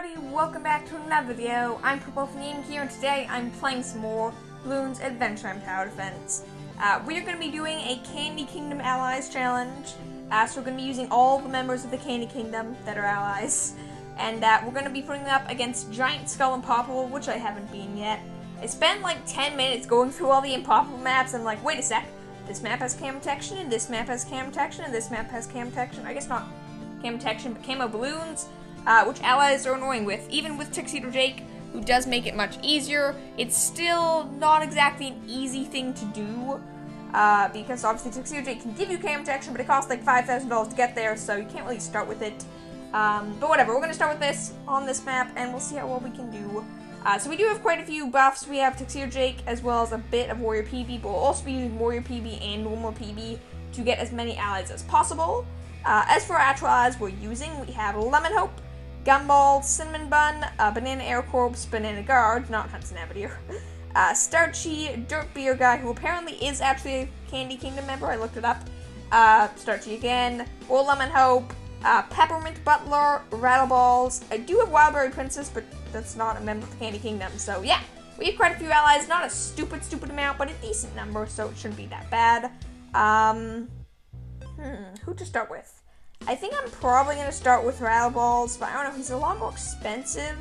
everybody, welcome back to another video. I'm Purple from Game here, and today I'm playing some more Bloons Adventure in Tower Defense. We are going to be doing a Candy Kingdom Allies challenge, so we're going to be using all the members of the Candy Kingdom that are allies, and we're going to be putting them up against Giant Skull Impoppable, which I haven't been yet. I spent like 10 minutes going through all the Impoppable maps, and like, wait a sec, this map has cam protection, and this map has cam protection, and this map has cam protection. I guess not cam protection, but camo balloons. Which allies are annoying with. Even with Tuxedo Jake, who does make it much easier, it's still not exactly an easy thing to do, because obviously Tuxedo Jake can give you cam protection, but it costs like $5,000 to get there, so you can't really start with it. But whatever, we're going to start with this on this map, and we'll see how well we can do. So we do have quite a few buffs. We have Tuxedo Jake, as well as a bit of Warrior PB, but we'll also be using Warrior PB and normal PB to get as many allies as possible. As for our actual allies we're using, we have Lemon Hope, Gumball, Cinnamon Bun, Banana Air Corpse, Banana Guard, not Hudson Avenue, Starchy, Dirt Beer Guy, who apparently is actually a Candy Kingdom member, I looked it up, Starchy again, or Lemon Hope, Peppermint Butler, Rattleballs. I do have Wildberry Princess, but that's not a member of the Candy Kingdom, so yeah, we have quite a few allies, not a stupid amount, but a decent number, so it shouldn't be that bad. Who to start with? I think I'm probably going to start with Rattleballs, but I don't know, he's a lot more expensive.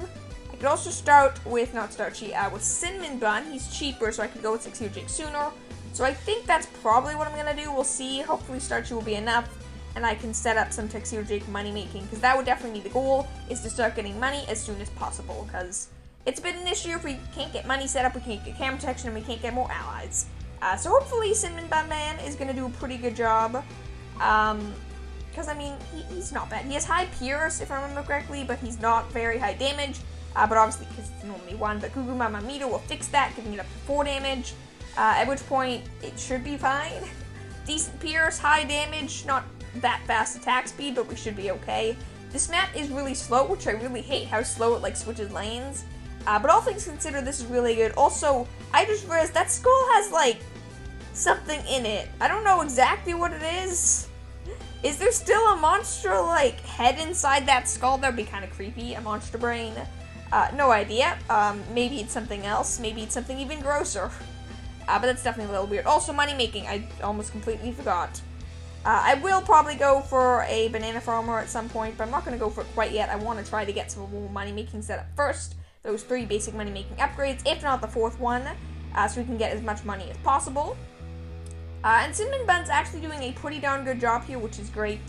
I could also start with, not Starchy, with Cinnamon Bun. He's cheaper, so I could go with Tuxedo Jake sooner. So I think that's probably what I'm going to do. We'll see. Hopefully Starchy will be enough, and I can set up some Tuxedo Jake money making, because that would definitely be the goal, is to start getting money as soon as possible, because it's been an issue if we can't get money set up, we can't get cam protection, and we can't get more allies. So hopefully Cinnamon Bun Man is going to do a pretty good job. Because, I mean, he's not bad. He has high Pierce, if I remember correctly, but he's not very high damage. But obviously, because it's normally 1, but Gugu Mama Meter will fix that, giving it up to 4 damage. At which point, it should be fine. Decent Pierce, high damage, not that fast attack speed, but we should be okay. This map is really slow, which I really hate, how slow it, like, switches lanes. But all things considered, this is really good. Also, I just realized that skull has, like, something in it. I don't know exactly what it is. Is there still a monster, like, head inside that skull? That would be kind of creepy, a monster brain. No idea. Maybe it's something else. Maybe it's something even grosser. But that's definitely a little weird. Also, money making. I almost completely forgot. I will probably go for a banana farmer at some point, but I'm not going to go for it quite yet. I want to try to get some more money making set up first. Those 3 basic money making upgrades, if not the 4th one, so we can get as much money as possible. And Cinnamon Bun's actually doing a pretty darn good job here, which is great.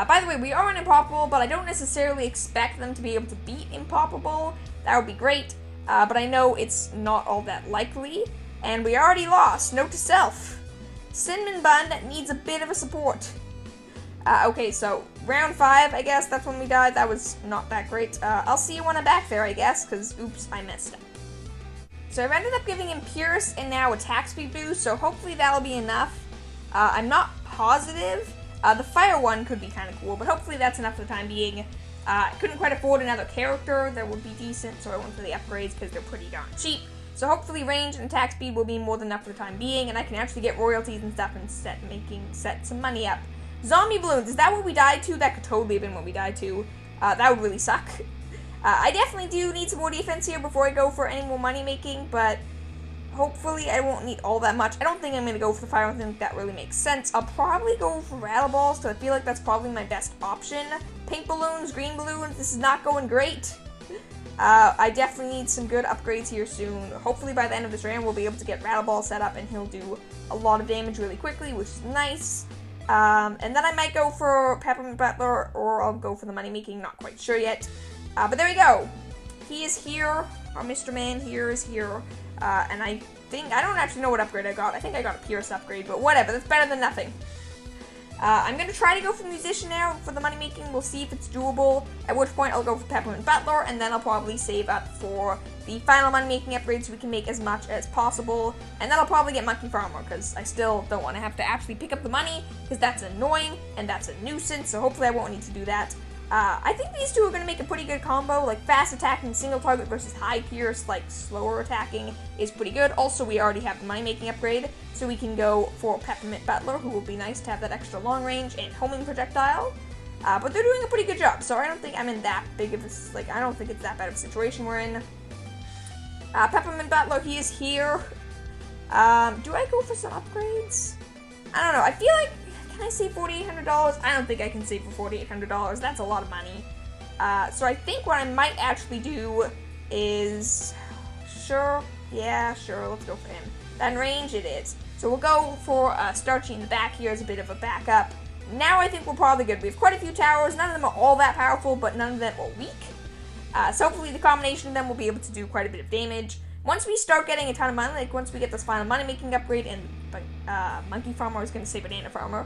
By the way, we are on Impoppable, but I don't necessarily expect them to be able to beat Impoppable. That would be great, but I know it's not all that likely. And we already lost. Note to self. Cinnamon Bun needs a bit of a support. Okay, so round 5, I guess, that's when we died. That was not that great. I'll see you when I'm back there, I guess, because, oops, I messed up. So I've ended up giving him Pierce and now attack speed boost, so hopefully that'll be enough. I'm not positive. The fire one could be kind of cool, but hopefully that's enough for the time being. I couldn't quite afford another character that would be decent, so I went for the upgrades because they're pretty darn cheap. So hopefully range and attack speed will be more than enough for the time being, and I can actually get royalties and stuff and set some money up. Zombie Bloons, is that what we died to? That could totally have been what we died to. That would really suck. I definitely do need some more defense here before I go for any more money making, but hopefully I won't need all that much. I don't think I'm going to go for the fire. I don't think that really makes sense. I'll probably go for Rattleballs, because I feel like that's probably my best option. Pink balloons, green balloons, this is not going great. I definitely need some good upgrades here soon. Hopefully by the end of this round we'll be able to get Rattleball set up and he'll do a lot of damage really quickly, which is nice. And then I might go for Peppermint Butler, or I'll go for the money making, not quite sure yet. But there we go. He is here. Our Mr. Man here is here. And I don't actually know what upgrade I got. I think I got a Pierce upgrade, but whatever. That's better than nothing. I'm going to try to go for Musician now for the money making. We'll see if it's doable. At which point I'll go for Peppermint Butler, and then I'll probably save up for the final money making upgrade so we can make as much as possible. And then I'll probably get Monkey Farmer, because I still don't want to have to actually pick up the money, because that's annoying and that's a nuisance, so hopefully I won't need to do that. I think these two are going to make a pretty good combo. Like, fast attacking single target versus high pierce, like slower attacking, is pretty good. Also, we already have the money making upgrade, so we can go for Peppermint Butler, who will be nice to have that extra long range and homing projectile. But they're doing a pretty good job, so I don't think I'm in that big of a, like, I don't think it's that bad of a situation we're in. Peppermint Butler, he is here. Do I go for some upgrades? I don't know, I feel like, can I save $4,800? I don't think I can save for $4,800, that's a lot of money. So I think what I might actually do is, sure, let's go for him. Then range it is. So we'll go for Starchy in the back here as a bit of a backup. Now I think we're probably good. We have quite a few towers. None of them are all that powerful, but none of them are weak. So hopefully the combination of them will be able to do quite a bit of damage. Once we start getting a ton of money, like once we get this final money-making upgrade and Monkey Farmer, I was going to say Banana Farmer,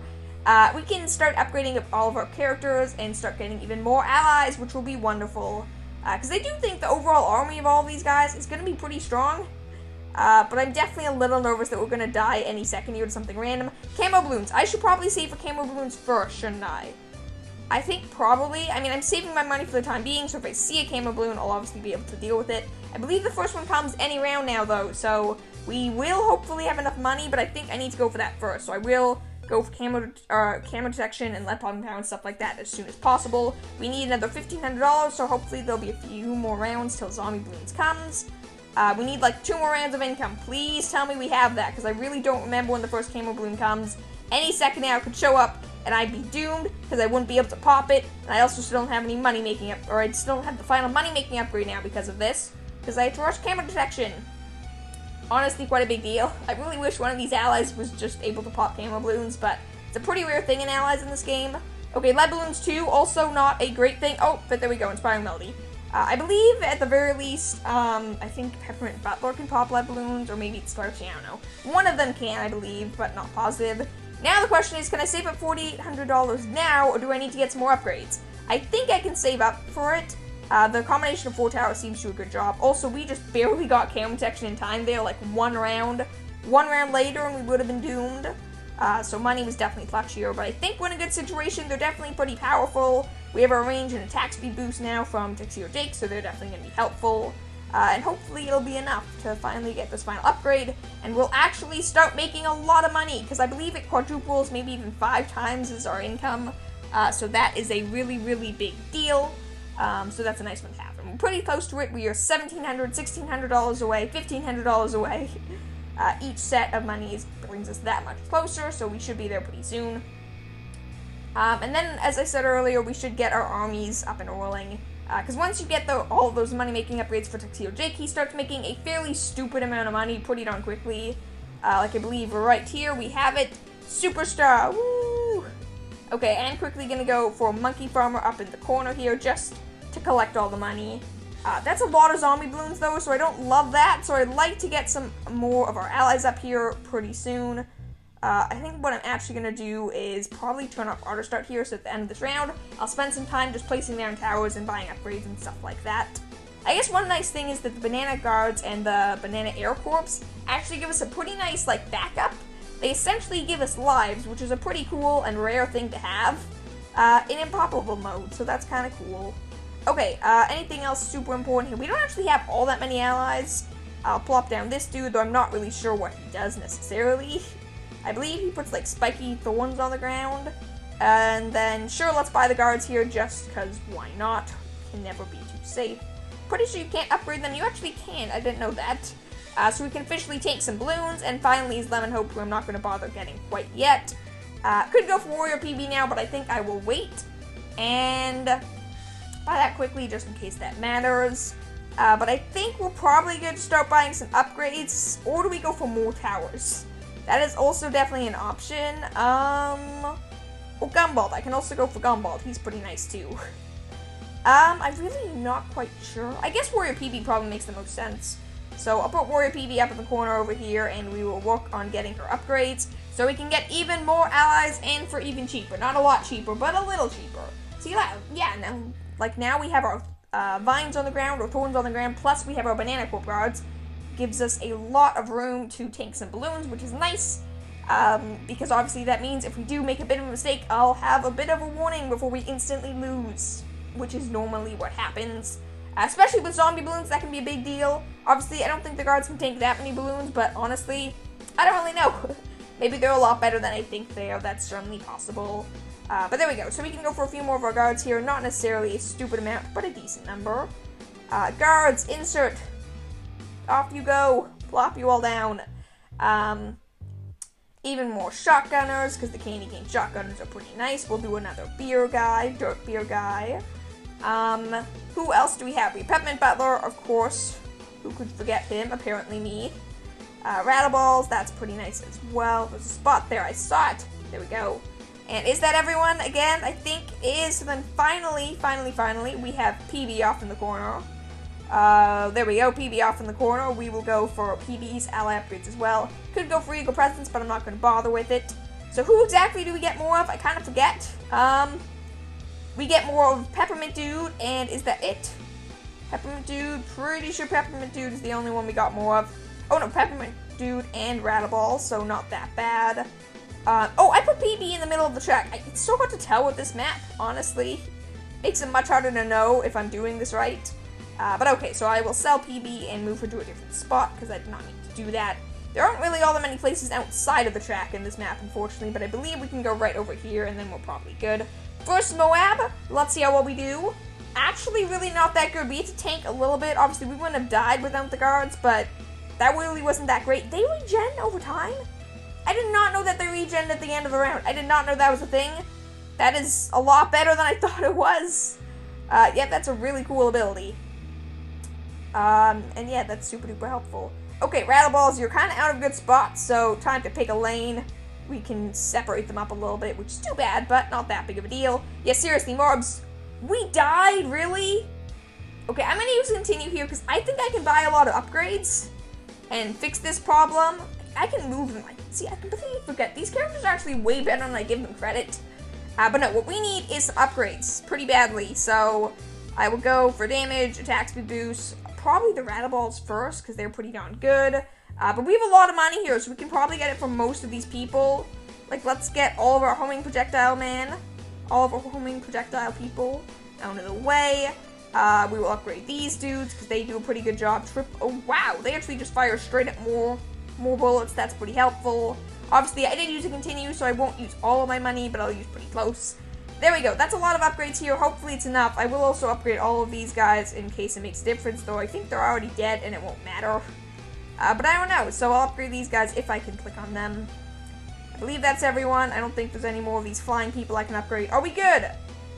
we can start upgrading all of our characters and start getting even more allies, which will be wonderful. Because I do think the overall army of all of these guys is going to be pretty strong. But I'm definitely a little nervous that we're going to die any second here to something random. Camo Bloons. I should probably save for Camo Bloons first, shouldn't I? I think probably. I mean, I'm saving my money for the time being, so if I see a Camo Bloon, I'll obviously be able to deal with it. I believe the first one comes any round now, though, so we will hopefully have enough money, but I think I need to go for that first. So I will go for camo detection and lead popping power and stuff like that as soon as possible. We need another $1,500, so hopefully there'll be a few more rounds till Zombie Bloons comes. We need like 2 more rounds of income. Please tell me we have that, because I really don't remember when the first Camo Bloon comes. Any second now it could show up, and I'd be doomed, because I wouldn't be able to pop it, and I also still don't have any money-making up, or I still don't have the final money-making upgrade now because of this, because I had to rush camo detection. Honestly, quite a big deal. I really wish one of these allies was just able to pop Camo Bloons, but it's a pretty rare thing in allies in this game. Okay, Lead Balloons 2, also not a great thing. Oh, but there we go, Inspiring Melody. I believe, at the very least, I think Peppermint Butler can pop Lead Balloons, or maybe it's Starchy, I don't know. One of them can, I believe, but not positive. Now the question is, can I save up $4,800 now, or do I need to get some more upgrades? I think I can save up for it. The combination of 4 towers seems to do a good job. Also, we just barely got camo detection in time there, like one round. One round later, and we would have been doomed. So money was definitely clutch here, but I think we're in a good situation. They're definitely pretty powerful. We have our range and attack speed boost now from Tixie or Jake, so they're definitely going to be helpful. And hopefully it'll be enough to finally get this final upgrade, and we'll actually start making a lot of money, because I believe it quadruples, maybe even 5 times as our income. So that is a really, really big deal. So that's a nice one to have. And we're pretty close to it. We are $1,700, $1,600 away, $1,500 away. Each set of monies brings us that much closer, so we should be there pretty soon. And then, as I said earlier, we should get our armies up and rolling. Because once you get all of those money-making upgrades for Tuxedo Jake, he starts making a fairly stupid amount of money pretty darn quickly. Like I believe right here, we have it. Superstar! Woo! Okay, I'm quickly going to go for Monkey Farmer up in the corner here, just to collect all the money. That's a lot of zombie balloons, though, so I don't love that. So I'd like to get some more of our allies up here pretty soon. I think what I'm actually going to do is probably turn off auto start here, so at the end of this round, I'll spend some time just placing down towers and buying upgrades and stuff like that. I guess one nice thing is that the Banana Guards and the Banana Air Corps actually give us a pretty nice, like, backup. They essentially give us lives, which is a pretty cool and rare thing to have in Impoppable mode, so that's kind of cool. Okay, anything else super important here? We don't actually have all that many allies. I'll plop down this dude, though I'm not really sure what he does necessarily. I believe he puts, like, spiky thorns on the ground. And then, sure, let's buy the guards here just because why not? Can never be too safe. Pretty sure you can't upgrade them. You actually can. I didn't know that. So we can officially take some balloons. And finally is Lemon Hope, who I'm not going to bother getting quite yet. Could go for Warrior PB now, but I think I will wait. And buy that quickly just in case that matters. But I think we're probably going to start buying some upgrades. Or do we go for more towers? That is also definitely an option. Oh, Gumball. I can also go for Gumball. He's pretty nice too. I'm really not quite sure. I guess Warrior PB probably makes the most sense. So I'll put Warrior PB up in the corner over here, and we will work on getting her upgrades so we can get even more allies and for even cheaper. Not a lot cheaper, but a little cheaper. See that? Yeah, now we have our vines on the ground, or thorns on the ground, plus we have our Banana Corp guards. Gives us a lot of room to tank some balloons, which is nice, because obviously that means if we do make a bit of a mistake, I'll have a bit of a warning before we instantly lose, which is normally what happens. Especially with zombie balloons, that can be a big deal. Obviously, I don't think the guards can tank that many balloons, but honestly, I don't really know. Maybe they're a lot better than I think they are. That's certainly possible. But there we go. So we can go for a few more of our guards here. Not necessarily a stupid amount, but a decent number. Guards, insert. Off you go. Plop you all down. Even more shotgunners, because the candy cane shotgunners are pretty nice. We'll do another beer guy, dirt beer guy. Who else do we have? We have Peppermint Butler, of course. Who could forget him? Apparently me. Rattleballs, that's pretty nice as well. There's a spot there, I saw it. There we go. And is that everyone? Again, I think it is. So then finally, we have PB off in the corner. There we go, PB off in the corner. We will go for PB's ally upgrades as well. Could go for Eagle Presence, but I'm not going to bother with it. So who exactly do we get more of? I kind of forget. We get more of Peppermint Dude, and is that it? Peppermint Dude, pretty sure Peppermint Dude is the only one we got more of. Oh no, Peppermint Dude and Rattleball, so not that bad. Oh, I put PB in the middle of the track. It's so hard to tell with this map, honestly. Makes it much harder to know if I'm doing this right. But okay, so I will sell PB and move her to a different spot, because I did not need to do that. There aren't really all that many places outside of the track in this map, unfortunately, but I believe we can go right over here, and then we're probably good. First Moab, let's see how well we do. Actually, really not that good. We had to tank a little bit. Obviously, we wouldn't have died without the guards, but that really wasn't that great. They regen over time? I did not know that they regen at the end of the round. I did not know that was a thing. That is a lot better than I thought it was. Yeah, that's a really cool ability. And yeah, that's super duper helpful. Okay, Rattleballs, you're kind of out of good spots, so time to pick a lane. We can separate them up a little bit, which is too bad, but not that big of a deal. Yeah, seriously, MOABs, we died, really? Okay, I'm gonna use continue here, because I think I can buy a lot of upgrades and fix this problem. I can move them. See, I completely forget. These characters are actually way better than I give them credit. But no, what we need is some upgrades pretty badly, so I will go for damage, attack speed boost, probably the Rattleballs first, because they're pretty darn good. But we have a lot of money here, so we can probably get it from most of these people. Like, let's get all of our homing projectile all of our homing projectile people out of the way. We will upgrade these dudes, because they do a pretty good job. Oh, wow, they actually just fire straight at more bullets. That's pretty helpful. Obviously, I did use a continue, so I won't use all of my money, but I'll use pretty close. There we go. That's a lot of upgrades here. Hopefully it's enough. I will also upgrade all of these guys in case it makes a difference, though I think they're already dead and it won't matter. But I don't know, so I'll upgrade these guys if I can click on them. I believe that's everyone. I don't think there's any more of these flying people I can upgrade. Are we good?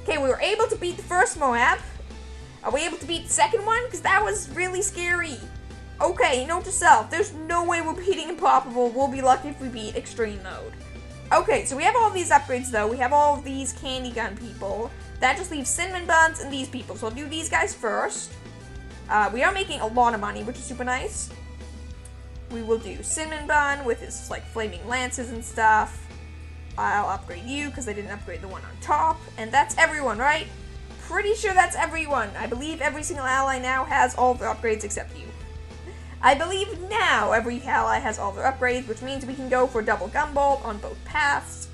Okay, we were able to beat the first Moab. Are we able to beat the second one? Because that was really scary. Okay, note to self, there's no way we're beating Impoppable. We'll be lucky if we beat Extreme Mode. Okay, so we have all of these upgrades, though. We have all of these candy gun people. That just leaves cinnamon buns and these people. So I'll do these guys first. We are making a lot of money, which is super nice. We will do cinnamon bun with his, like, flaming lances and stuff. I'll upgrade you, because I didn't upgrade the one on top. And that's everyone, right? Pretty sure that's everyone. I believe every single ally now has all the upgrades except you. I believe now every ally has all their upgrades, which means we can go for double gunbolt on both paths.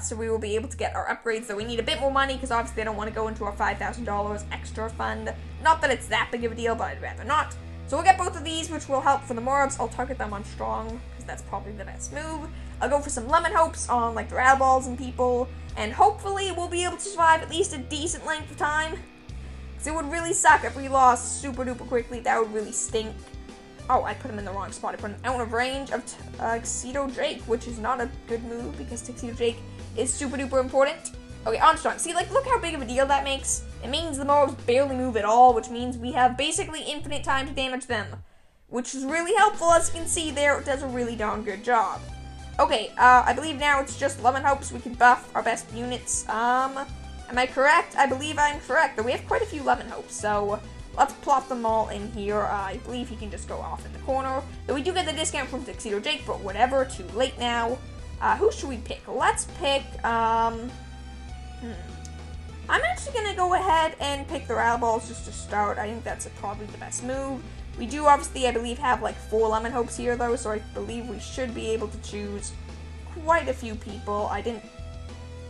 So we will be able to get our upgrades, though we need a bit more money, because obviously I don't want to go into our $5,000 extra fund. Not that it's that big of a deal, but I'd rather not. So we'll get both of these, which will help for the MOABs. I'll target them on strong, because that's probably the best move. I'll go for some lemon hopes on, like, the Rattleballs and people, and hopefully we'll be able to survive at least a decent length of time. Because it would really suck if we lost super duper quickly. That would really stink. Oh, I put him in the wrong spot. I put him out of range of Tuxedo Jake, which is not a good move because Tuxedo Jake is super duper important. Okay, Armstrong. See, like, look how big of a deal that makes. It means the MOABs barely move at all, which means we have basically infinite time to damage them, which is really helpful. As you can see there, it does a really darn good job. Okay, I believe now it's just Lemon Hopes. We can buff our best units. Am I correct? I believe I'm correct, though we have quite a few Lemon Hopes, so let's plop them all in here. I believe he can just go off in the corner. Though we do get the discount from Tuxedo Jake, but whatever, too late now. Who should we pick? Let's pick, I'm actually going to go ahead and pick the Rattleballs just to start. I think that's probably the best move. We do obviously, I believe, have like 4 Lemon Hopes here, though, so I believe we should be able to choose quite a few people.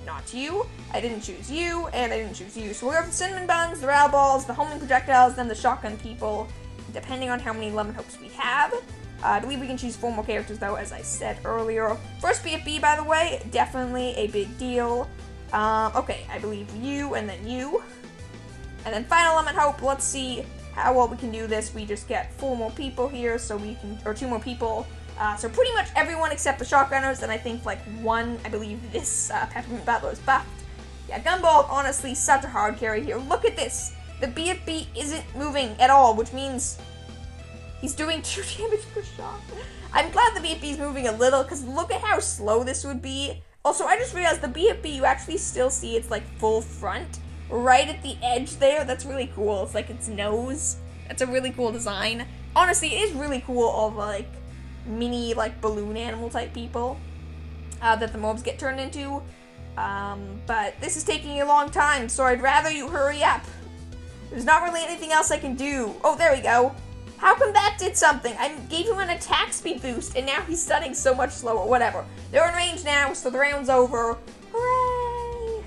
Not you, I didn't choose you, and I didn't choose you. So we're going for the Cinnamon Buns, the Rattleballs, the Homing Projectiles, then the Shotgun people, depending on how many Lemon Hopes we have. I believe we can choose 4 more characters, though, as I said earlier. First BFB, by the way, definitely a big deal. Okay, I believe you, and then you. And then final element hope. Let's see how well we can do this. We just get 4 more people here, so we can, or 2 more people. So pretty much everyone except the shotgunners, and I think like 1, I believe this Peppermint Battler is buffed. Yeah, Gumball, honestly, such a hard carry here. Look at this. The BFB isn't moving at all, which means he's doing 2 damage per shot. I'm glad the BFB is moving a little, because look at how slow this would be. Also, I just realized the BFB, you actually still see its like full front right at the edge there. That's really cool. It's like its nose. That's a really cool design. Honestly, it is really cool, all the like mini like balloon animal type people that the MOABs get turned into. But this is taking a long time, so I'd rather you hurry up. There's not really anything else I can do. Oh, there we go. How come that did something? I gave him an attack speed boost, and now he's stunning so much slower. Whatever. They're in range now, so the round's over. Hooray!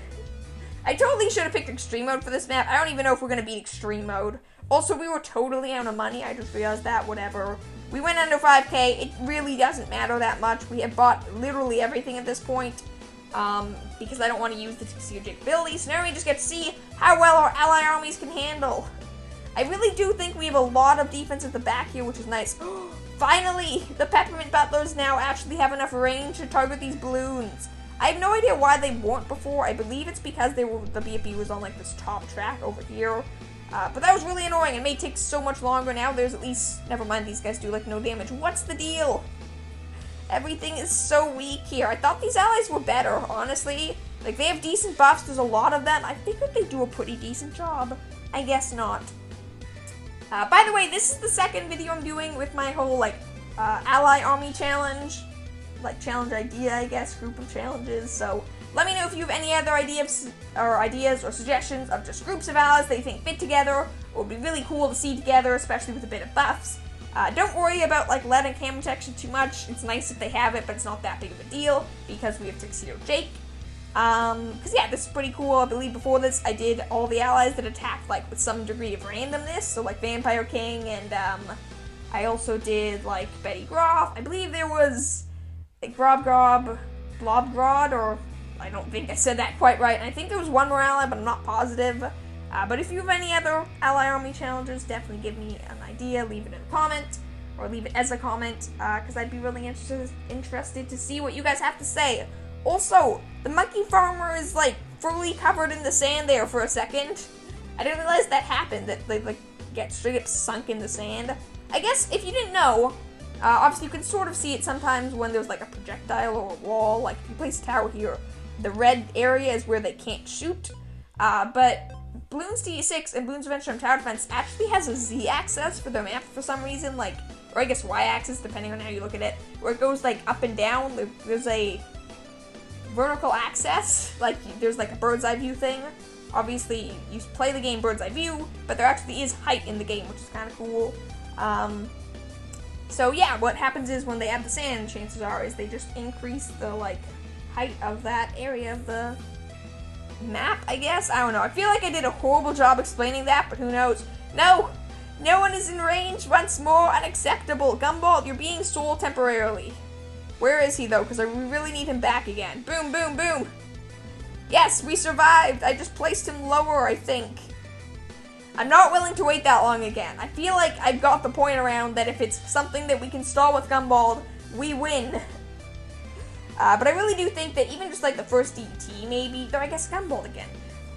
I totally should have picked extreme mode for this map. I don't even know if we're going to beat extreme mode. Also, we were totally out of money. I just realized that. Whatever. We went under 5k. It really doesn't matter that much. We have bought literally everything at this point. Because I don't want to use the Tuxedo Jake ability. So now we just get to see how well our ally armies can handle. I really do think we have a lot of defense at the back here, which is nice. Finally, the Peppermint Butlers now actually have enough range to target these balloons. I have no idea why they weren't before. I believe it's because the BFB was on like this top track over here. But that was really annoying. It may take so much longer now. There's at least, never mind, these guys do like no damage. What's the deal? Everything is so weak here. I thought these allies were better, honestly. Like, they have decent buffs. There's a lot of them. I figured they do a pretty decent job. I guess not. By the way, this is the second video I'm doing with my whole, like, ally army challenge. Like, challenge idea, I guess, group of challenges. So, let me know if you have any other ideas or suggestions of just groups of allies that you think fit together. It would be really cool to see together, especially with a bit of buffs. Don't worry about like lead and cam protection too much. It's nice if they have it, but it's not that big of a deal because we have Tuxedo Jake. Because yeah, this is pretty cool. I believe before this I did all the allies that attacked like with some degree of randomness. So like Vampire King, and I also did like Betty Groff. I believe there was like Blobgrod, or I don't think I said that quite right. And I think there was one more ally, but I'm not positive. But if you have any other ally army challenges, definitely give me an idea. Leave it in a comment, or leave it as a comment, because I'd be really interested to see what you guys have to say. Also, the monkey farmer is like fully covered in the sand there for a second. I didn't realize that happened, that they like get straight up sunk in the sand. I guess if you didn't know, obviously you can sort of see it sometimes when there's like a projectile or a wall. Like if you place a tower here, the red area is where they can't shoot. But Bloons D6 and Bloons Adventure Tower Defense actually has a Z-axis for their map for some reason, like, or I guess Y-axis, depending on how you look at it, where it goes, like, up and down. There's a vertical axis, like, there's, like, a bird's eye view thing. Obviously, you play the game bird's eye view, but there actually is height in the game, which is kind of cool. So, yeah, what happens is when they add the sand, chances are, is they just increase the, like, height of that area of the map, I guess? I don't know. I feel like I did a horrible job explaining that, but who knows? No! No one is in range once more. Unacceptable. Gumball, you're being sold temporarily. Where is he, though? Because we really need him back again. Boom, boom, boom! Yes, we survived! I just placed him lower, I think. I'm not willing to wait that long again. I feel like I've got the point around that if it's something that we can stall with Gumball, we win. But I really do think that even just like the first DT maybe, though I guess Gumball again.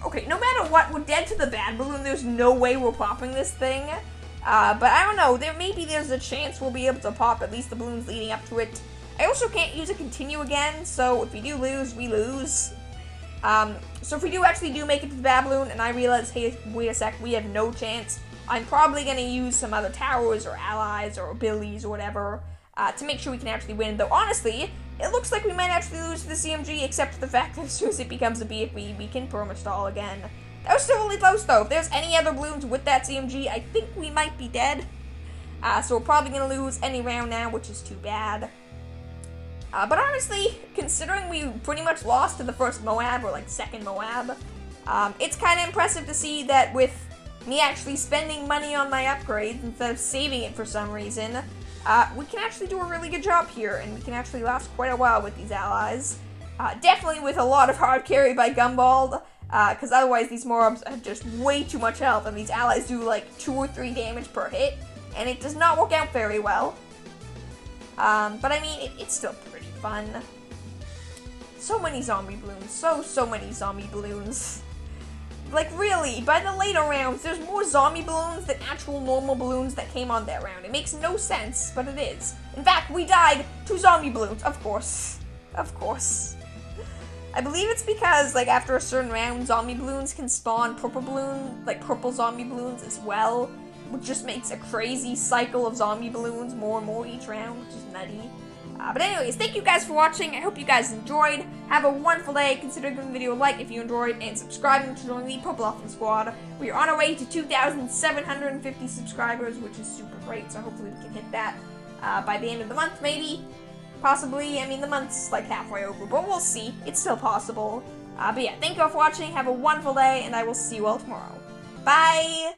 Okay, no matter what, we're dead to the bad balloon. There's no way we're popping this thing. But I don't know, there's a chance we'll be able to pop at least the balloons leading up to it. I also can't use a continue again, so if we do lose, we lose. So if we actually do make it to the bad balloon, and I realize, hey, wait a sec, we have no chance, I'm probably going to use some other towers or allies or abilities or whatever to make sure we can actually win. Though honestly, it looks like we might actually lose to the CMG, except for the fact that as soon as it becomes a BFB, we can perma-stall again. That was still really close though. If there's any other balloons with that CMG, I think we might be dead. So we're probably going to lose any round now, which is too bad. But honestly, considering we pretty much lost to the first MOAB, or like second MOAB, it's kind of impressive to see that with me actually spending money on my upgrades instead of saving it for some reason, we can actually do a really good job here, and we can actually last quite a while with these allies. Definitely with a lot of hard carry by Gumball, because otherwise these MOABs have just way too much health, and these allies do like 2 or 3 damage per hit, and it does not work out very well. But I mean, it's still pretty fun. So many zombie balloons. So many zombie balloons. Like, really, by the later rounds, there's more zombie balloons than actual normal balloons that came on that round. It makes no sense, but it is. In fact, we died to zombie balloons, of course. Of course. I believe it's because, like, after a certain round, zombie balloons can spawn purple zombie balloons as well, which just makes a crazy cycle of zombie balloons more and more each round, which is nutty. But anyways, thank you guys for watching. I hope you guys enjoyed. Have a wonderful day. Consider giving the video a like if you enjoyed, and subscribing to join the Purple Elephant Squad. We are on our way to 2,750 subscribers, which is super great, so hopefully we can hit that by the end of the month, maybe. Possibly. I mean, the month's like halfway over, but we'll see. It's still possible. But yeah, thank you all for watching. Have a wonderful day, and I will see you all tomorrow. Bye!